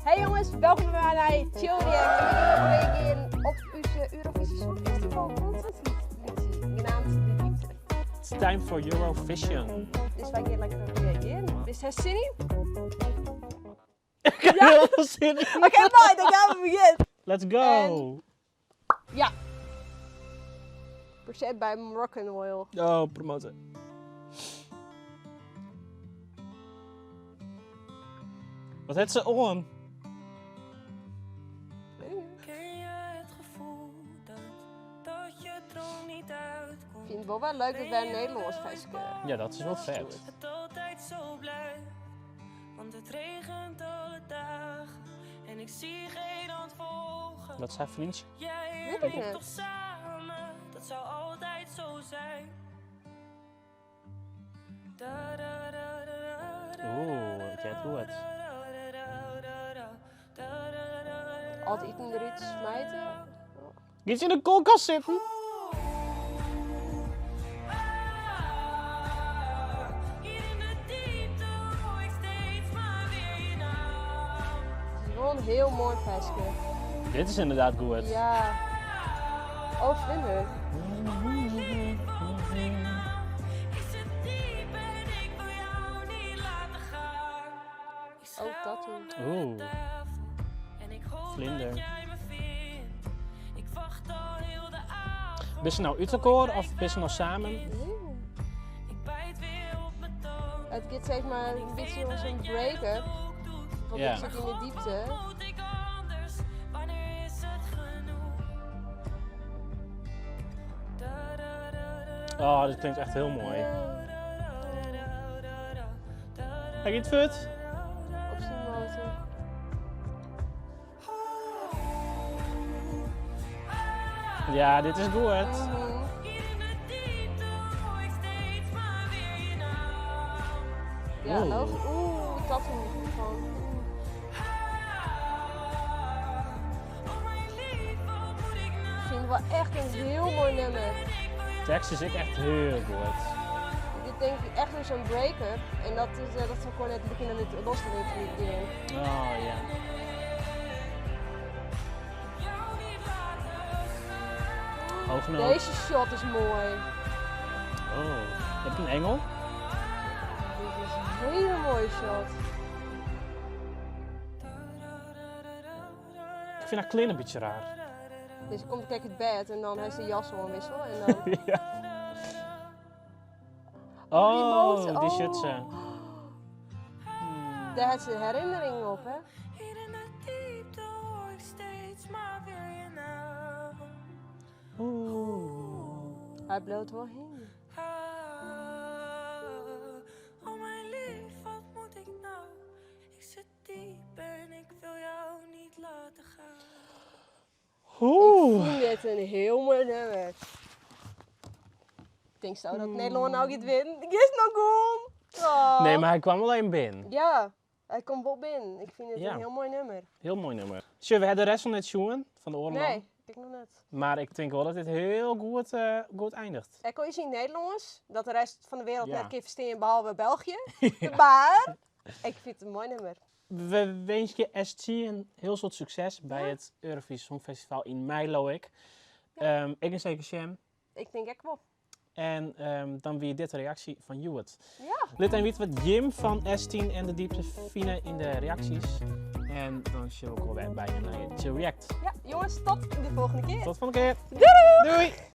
Hey jongens, welkom bij Chill React. Ik ben op onze Eurovisie Songfestival genaamd De Diepte. It's time for Eurovision. Dus wij gaan lekker reageren. Dus heb je zin in? Ik heb heel veel zin in. Oké, bye, dan gaan we beginnen. Let's go. Ja. Procent bij Moroccan Oil. Oh, promoten. Wat heeft ze on? Ken je het gevoel dat je droom niet uitkomt? Ik vind het wel leuk dat wij een Nederlands feestje. Ja, dat is wel vet. Het altijd zo blij, want het regent alle dagen en ik zie geen hand volgen. Dat is haar vriendje. Jij Weet en ik ik net. toch samen, dat zou altijd zo zijn. Oeh, het gaat goed. Altijd eten eruit smijten. Gaat je in de koelkast zitten? Hier in de diepte hoor ik steeds maar weer je naam. Het is wel een heel mooi feestje. Dit is inderdaad goed. Ja. Oh, vlinder. Ik zit diep en ik wil jou niet laten gaan. Ik Oh, dat doen. schuil onder Oeh. de tafel en ik hoop Vlinder. dat jij me vindt. Ik wacht al heel de avond. Ben je nou uit elkaar of ben je nou samen? Ik bijt weer op mijn tong. Het gaat zeg maar een beetje als een break-up. Want Ja. ik zit in de diepte. Moet ik anders? Wanneer is het genoeg? Oh, dit klinkt echt heel mooi. Hij gaat vet. Op zijn motor. Ja, dit is goed. Mhm. Hier in de diepte hoor ik steeds maar weer je naam. Ja, Oeh. oeh, dat hem van. Oh mijn lief, wat moet ik nou? Ik vind het wel echt een heel mooi nummer. De tekst is ook echt heel goed. Dit denk ik echt weer zo'n break-up. En dat ze gewoon net beginnen met los te laten. Oh ja. Jou niet laten gaan. Hoog noot. Deze shot is mooi. Oh. Je hebt een engel? Dit is een hele mooie shot. Ik vind haar klein een beetje raar. Dus komt kijk het bed en dan heeft ze jas om wissel en dan. Ja. Oh, die Oh, motor. die Oh. shit ze. Daar heeft ze herinneringen op, hè? Hier in de diepte hoor ik steeds maar weer je naam. Oeh. Hij bloot wel heen. Oh mijn lief, wat moet ik nou? Ik zit diep en ik wil jou niet laten gaan. Oeh. Ik vind dit een heel mooi nummer. Ik denk zo dat Nederland nou gaat winnen. Ik is nog goed. Oh. Nee, maar hij kwam alleen binnen. Ja, hij komt wel binnen. Ik vind het Ja. een heel mooi nummer. Heel mooi nummer. Zullen we hebben de rest van dit zien van de oorlog? Nee, ik nog net. Maar ik denk wel dat dit heel goed eindigt. Ik kon je zien Nederlands, dat de rest van de wereld Ja. net kan verstaan behalve België. Maar ik vind het een mooi nummer. We wensen je ST een heel soort succes bij het Eurovisie Songfestival in mei, geloof ik. Ik en zeker Sham. Ik denk ik wel. En dan weer dit de reactie van Hewitt. Ja. Let en weet wat Jim van S10 en de diepte vinden in de reacties. En dan zullen we ook alweer bij een Chill React. Ja, jongens, tot de volgende keer. Tot volgende keer. Doei! Doei!